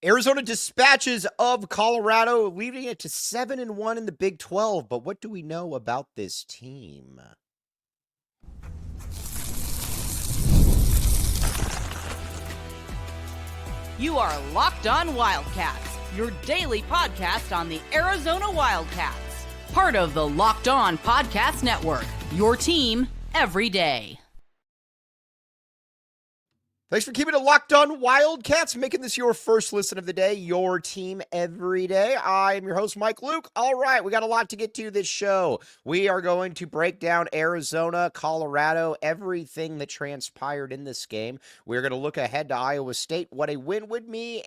Arizona dispatches of Colorado, leaving it to 7-1 in the Big 12. But what do we know about this team? You are Locked On Wildcats, your daily podcast on the Arizona Wildcats. Part of the Locked On Podcast Network, your team every day. Thanks for keeping it locked on Wildcats, making this your first listen of the day, your team every day. I am your host, Mike Luke. All right, we got a lot to get to this show. We are going to break down Arizona, Colorado, everything that transpired in this game. We're going to look ahead to Iowa State, what a win would mean,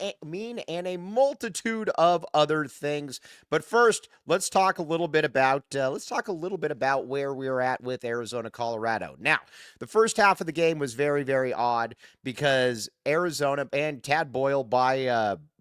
and a multitude of other things. But first, let's talk a little bit about where we're at with Arizona, Colorado. Now, the first half of the game was very, very odd because Arizona and Tad Boyle, by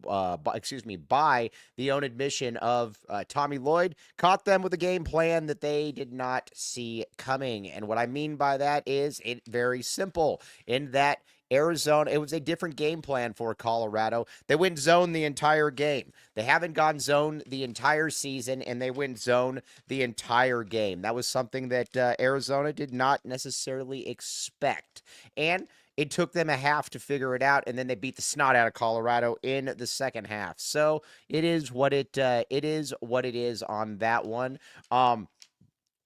the own admission of Tommy Lloyd, caught them with a game plan that they did not see coming. And what I mean by that is it very simple in that Arizona, it was a different game plan for Colorado. They went zone the entire game. They haven't gone zone the entire season, and they went zone the entire game. That was something that Arizona did not necessarily expect. And it took them a half to figure it out, and then they beat the snot out of Colorado in the second half. So it is what it is on that one.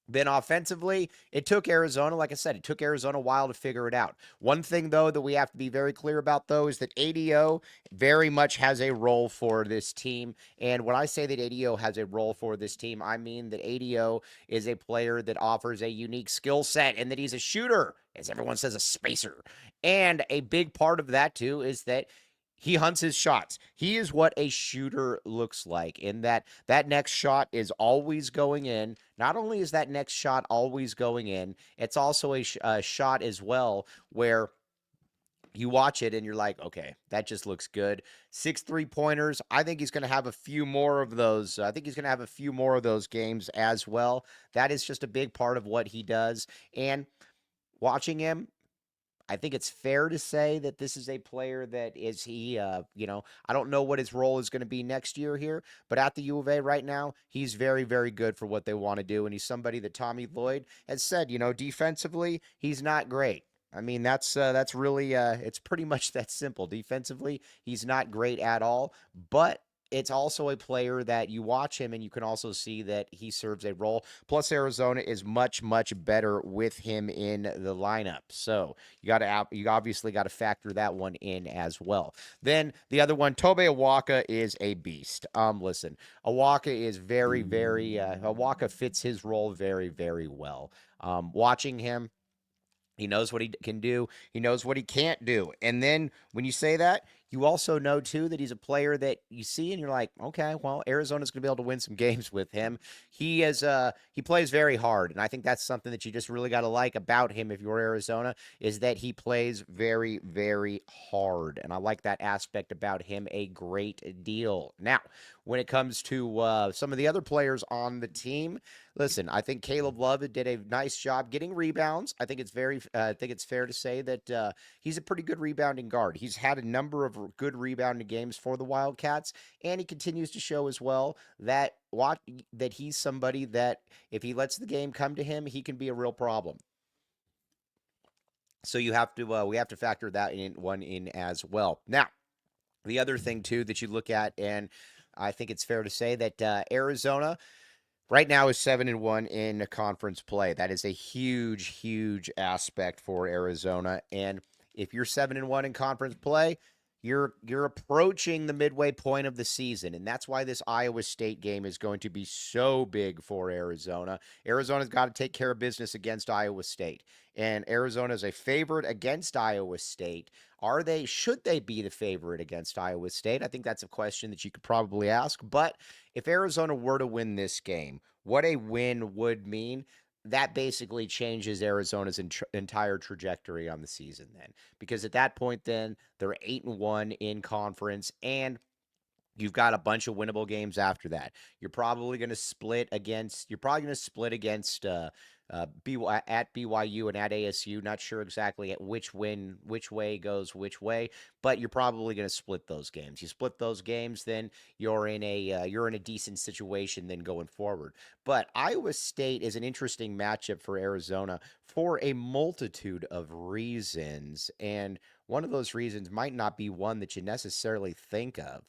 Then offensively, it took Arizona, like I said, it took Arizona a while to figure it out. One thing, though, that we have to be very clear about, though, is that ADO very much has a role for this team. And when I say that ADO has a role for this team, I mean that ADO is a player that offers a unique skill set and that he's a shooter, as everyone says, a spacer. And a big part of that, too, is that he hunts his shots. He is what a shooter looks like in that next shot is always going in. Not only is that next shot always going in, it's also a shot as well where you watch it and you're like, okay, that just looks good. 6 3-pointers. I think he's going to have a few more of those. I think he's going to have a few more of those games as well. That is just a big part of what he does. And watching him, I think it's fair to say that this is a player that I don't know what his role is going to be next year here, but at the U of A right now, he's very, very good for what they want to do. And he's somebody that Tommy Lloyd has said, defensively, he's not great. I mean, that's really, it's pretty much that simple. Defensively, he's not great at all, but it's also a player that you watch him and you can also see that he serves a role. Plus, Arizona is much, much better with him in the lineup. So you obviously got to factor that one in as well. Then the other one, Tobe Awaka is a beast. Listen, Awaka is very, very, Awaka fits his role very, very well. Watching him, he knows what he can do. He knows what he can't do. And then when you say that, you also know, too, that he's a player that you see and you're like, okay, well, Arizona's going to be able to win some games with him. He plays very hard, and I think that's something that you just really got to like about him if you're Arizona, is that he plays very, very hard, and I like that aspect about him a great deal. Now, when it comes to some of the other players on the team, listen, I think Caleb Love did a nice job getting rebounds. I think it's fair to say that he's a pretty good rebounding guard. He's had a number of good rebounding games for the Wildcats, and he continues to show as well that he's somebody that if he lets the game come to him, he can be a real problem. So we have to factor that in as well. Now, the other thing too that you look at, and I think it's fair to say that Arizona right now is 7-1 in conference play. That is a huge, huge aspect for Arizona. And if you're 7-1 in conference play, you're approaching the midway point of the season, and that's why this Iowa State game is going to be so big for Arizona. Arizona's got to take care of business against Iowa State, and Arizona is a favorite against Iowa State. Should they be the favorite against Iowa State? I think that's a question that you could probably ask, but if Arizona were to win this game, what a win would mean, that basically changes Arizona's entire trajectory on the season then. Because at that point then, they're 8-1 in conference, and you've got a bunch of winnable games after that. You're probably going to split against at BYU and at ASU. Not sure exactly at which way goes which way, but you're probably going to split those games. You split those games, then you're in a decent situation then going forward. But Iowa State is an interesting matchup for Arizona for a multitude of reasons, and one of those reasons might not be one that you necessarily think of.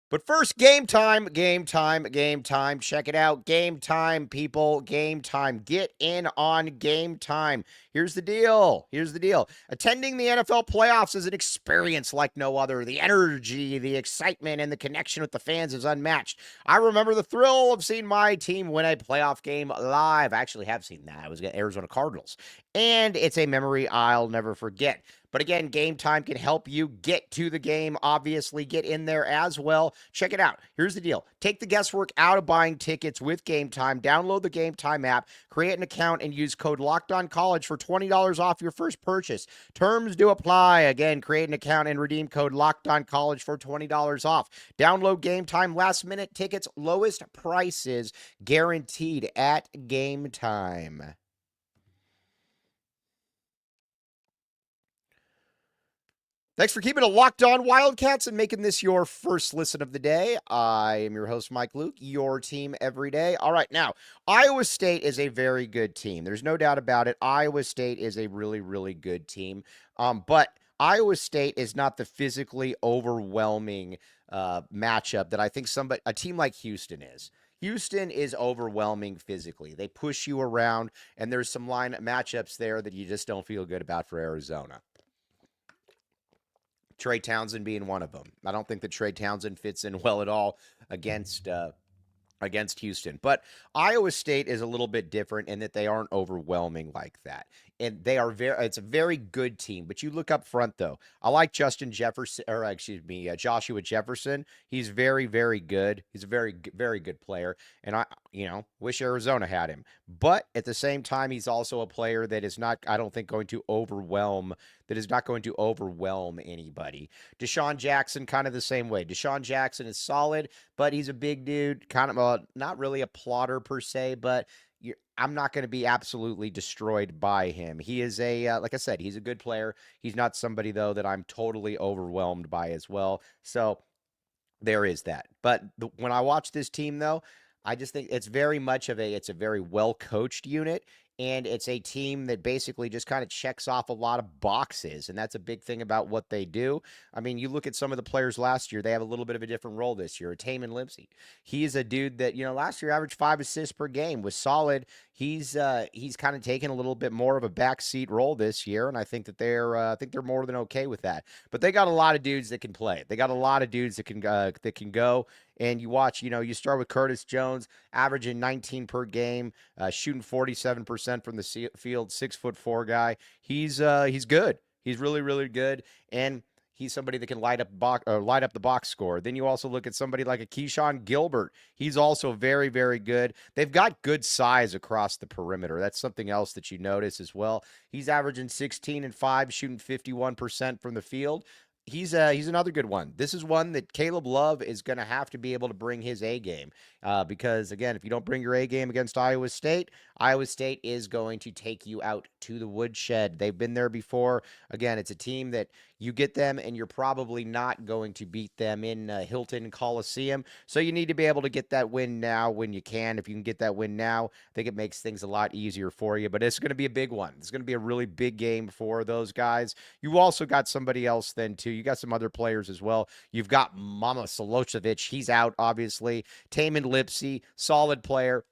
But first, game time, game time, game time. Check it out. Game time, people. Game time. Get in on game time. Here's the deal. Here's the deal. Attending the NFL playoffs is an experience like no other. The energy, the excitement, and the connection with the fans is unmatched. I remember the thrill of seeing my team win a playoff game live. I actually have seen that. I was at Arizona Cardinals. And it's a memory I'll never forget. But again, Game Time can help you get to the game, obviously, get in there as well. Check it out. Here's the deal. Take the guesswork out of buying tickets with Game Time. Download the Game Time app, create an account, and use code LOCKEDONCollege for $20 off your first purchase. Terms do apply. Again, create an account and redeem code LOCKEDONCollege for $20 off. Download Game Time. Last-minute tickets, lowest prices guaranteed at Game Time. Thanks for keeping it locked on Wildcats and making this your first listen of the day. I am your host, Mike Luke, your team every day. All right, now, Iowa State is a very good team. There's no doubt about it. Iowa State is a really, really good team. But Iowa State is not the physically overwhelming matchup that I think a team like Houston is. Houston is overwhelming physically. They push you around, and there's some line matchups there that you just don't feel good about for Arizona. Trey Townsend being one of them. I don't think that Trey Townsend fits in well at all against Houston. But Iowa State is a little bit different in that they aren't overwhelming like that. And it's a very good team. But you look up front, though. I like Joshua Jefferson. He's very, very good. He's a very, very good player. And I wish Arizona had him. But at the same time, he's also a player that is not, I don't think, going to overwhelm anybody. Deshaun Jackson, kind of the same way. Deshaun Jackson is solid, but he's a big dude, kind of not really a plotter per se, but I'm not going to be absolutely destroyed by him. He is like I said, he's a good player. He's not somebody, though, that I'm totally overwhelmed by as well. So there is that. But when I watch this team, though, I just think it's a very well-coached unit. And it's a team that basically just kind of checks off a lot of boxes. And that's a big thing about what they do. I mean, you look at some of the players last year, they have a little bit of a different role this year. Tamin Lipsey. He's a dude that, last year averaged 5 assists per game, was solid. He's kind of taken a little bit more of a backseat role this year. And I think that they're more than okay with that. But they got a lot of dudes that can play. They got a lot of dudes that can go. And you watch, you start with Curtis Jones, averaging 19 per game, shooting 47% from the field, 6'4" guy. He's good. He's really, really good. And he's somebody that can light up the box score. Then you also look at somebody like a Keyshawn Gilbert. He's also very, very good. They've got good size across the perimeter. That's something else that you notice as well. He's averaging 16 and 5, shooting 51% from the field. He's another good one. This is one that Caleb Love is going to have to be able to bring his A game because, again, if you don't bring your A game against Iowa State is going to take you out to the woodshed. They've been there before. Again, it's a team that you get them and you're probably not going to beat them in Hilton Coliseum. So you need to be able to get that win now when you can. If you can get that win now, I think it makes things a lot easier for you. But it's going to be a big one. It's going to be a really big game for those guys. You also got somebody else then, too. You got some other players as well. You've got Mama Solocevic. He's out, obviously. Tamin Lipsey, solid player.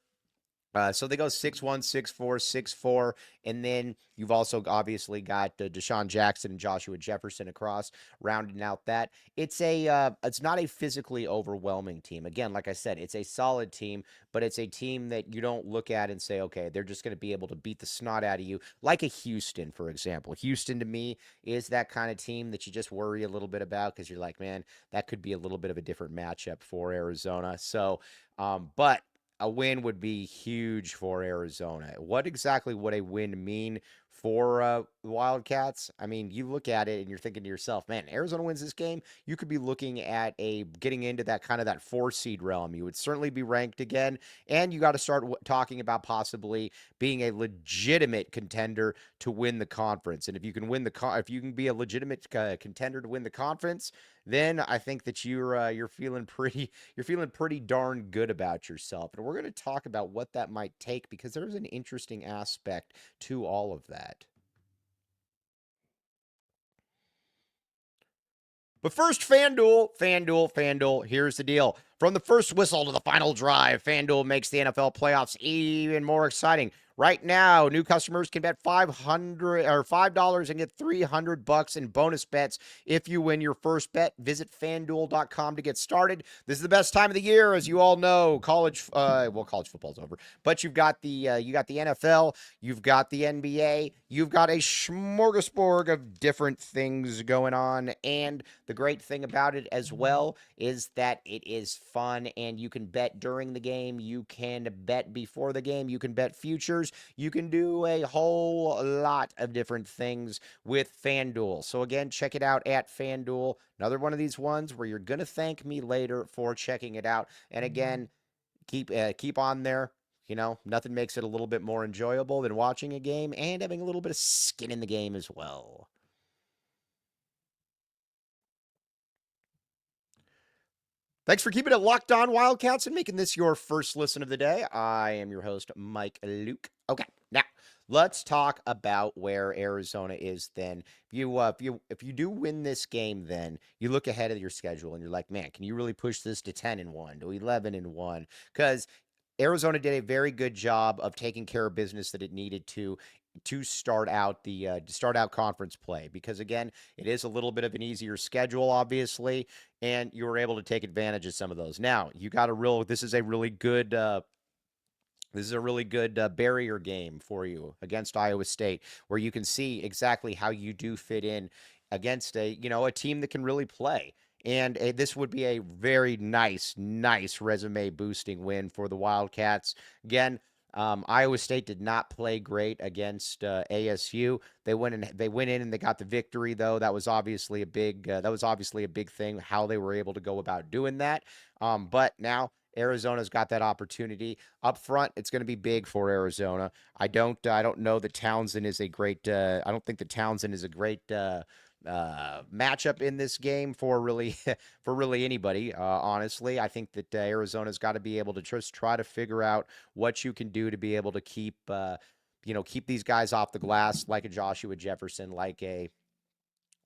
So they go 6'1", 6'4", 6'4", and then you've also obviously got Deshaun Jackson and Joshua Jefferson across, rounding out that. It's not a physically overwhelming team. Again, like I said, it's a solid team, but it's a team that you don't look at and say, okay, they're just going to be able to beat the snot out of you, like a Houston, for example. Houston, to me, is that kind of team that you just worry a little bit about because you're like, man, that could be a little bit of a different matchup for Arizona. So, but a win would be huge for Arizona. What exactly would a win mean for the Wildcats. I mean, you look at it and you're thinking to yourself, man, Arizona wins this game. You could be looking at a getting into that kind of that 4 seed realm. You would certainly be ranked again, and you got to start talking about possibly being a legitimate contender to win the conference. And if you can win if you can be a legitimate contender to win the conference, then I think that you're feeling pretty darn good about yourself. And we're going to talk about what that might take because there's an interesting aspect to all of that. But first, FanDuel. Here's the deal. From the first whistle to the final drive, FanDuel makes the NFL playoffs even more exciting. Right now, new customers can bet $5 and get $300 in bonus bets if you win your first bet. Visit FanDuel.com to get started. This is the best time of the year, as you all know. College football's over, but you've got the NFL, you've got the NBA, you've got a smorgasbord of different things going on, and the great thing about it as well is that it is fun and you can bet during the game, you can bet before the game, you can bet futures, you can do a whole lot of different things with FanDuel. So again, check it out at FanDuel. Another one of these ones where you're going to thank me later for checking it out. And again, keep on there. You know, nothing makes it a little bit more enjoyable than watching a game and having a little bit of skin in the game as well. Thanks for keeping it locked on, Wildcats, and making this your first listen of the day. I am your host, Mike Luke. Okay, now let's talk about where Arizona is. Then, if you do win this game, then you look ahead of your schedule and you're like, man, can you really push this to 10-1, to 11-1? Because Arizona did a very good job of taking care of business that it needed to start out conference play because again it is a little bit of an easier schedule obviously and you were able to take advantage of some of those. Now you got a real this is a really good barrier game for you against Iowa State where you can see exactly how you do fit in against a team that can really play. And this would be a very nice resume boosting win for the Wildcats. Again, Iowa State did not play great against ASU. They went in and they got the victory though. That was obviously a big thing how they were able to go about doing that. But now Arizona's got that opportunity up front. It's going to be big for Arizona. I don't know that Townsend is a great. I don't think that Townsend is a great. Matchup in this game for really for really anybody. Honestly, I think that Arizona's got to be able to just try to figure out what you can do to be able to keep these guys off the glass, like a Joshua Jefferson, like a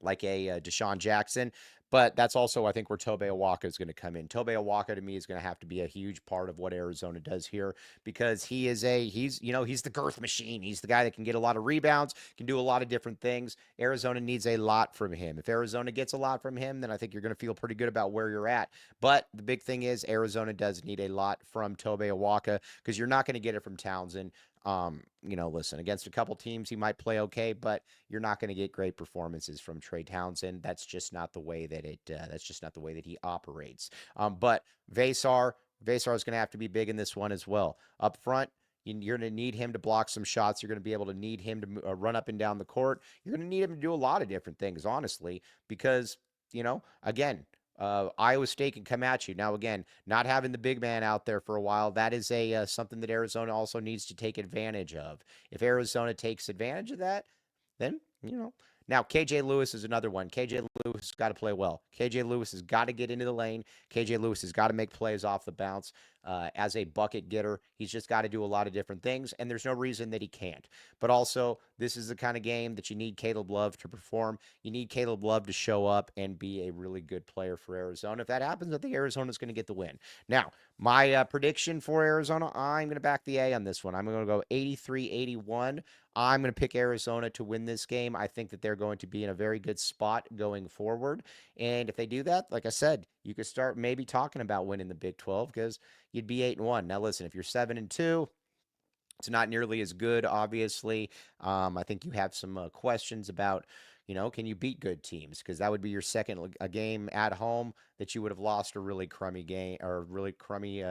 Deshaun Jackson. But that's also, I think, where Tobe Awaka is going to come in. Tobe Awaka to me is going to have to be a huge part of what Arizona does here because he's the girth machine. He's the guy that can get a lot of rebounds, can do a lot of different things. Arizona needs a lot from him. If Arizona gets a lot from him, then I think you're going to feel pretty good about where you're at. But the big thing is Arizona does need a lot from Tobe Awaka because you're not going to get it from Townsend. Listen, against a couple teams, he might play okay, but you're not going to get great performances from Trey Townsend. That's just not the way that he operates. But Vasar is going to have to be big in this one as well. Up front, you're going to need him to block some shots. You're going to be able to need him to run up and down the court. You're going to need him to do a lot of different things, honestly, because, again, Iowa State can come at you. Now, again, not having the big man out there for a while, that is something that Arizona also needs to take advantage of. If Arizona takes advantage of that, then, Now, KJ Lewis is another one. KJ Lewis has got to play well. KJ Lewis has got to get into the lane. KJ Lewis has got to make plays off the bounce as a bucket getter. He's just got to do a lot of different things, and there's no reason that he can't. But also, this is the kind of game that you need Caleb Love to perform. You need Caleb Love to show up and be a really good player for Arizona. If that happens, I think Arizona's going to get the win. Now, my prediction for Arizona, I'm going to back the A on this one. I'm going to go 83-81. I'm going to pick Arizona to win this game. I think that they're going to be in a very good spot going forward. And if they do that, like I said, you could start maybe talking about winning the Big 12 because you'd be 8-1. Now, listen, if you're 7-2, it's not nearly as good, obviously. I think you have some questions about, can you beat good teams? Because that would be your second game at home that you would have lost a really crummy game or really crummy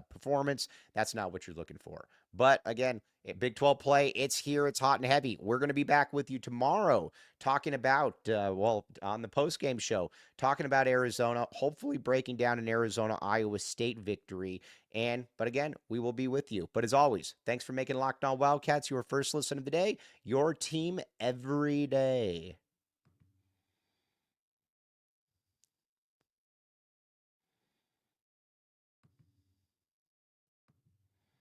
performance. That's not what you're looking for. But again, Big 12 play, it's here, it's hot and heavy. We're going to be back with you tomorrow talking about, on the post-game show, talking about Arizona, hopefully breaking down an Arizona-Iowa State victory. But again, we will be with you. But as always, thanks for making Locked On Wildcats your first listen of the day, your team every day.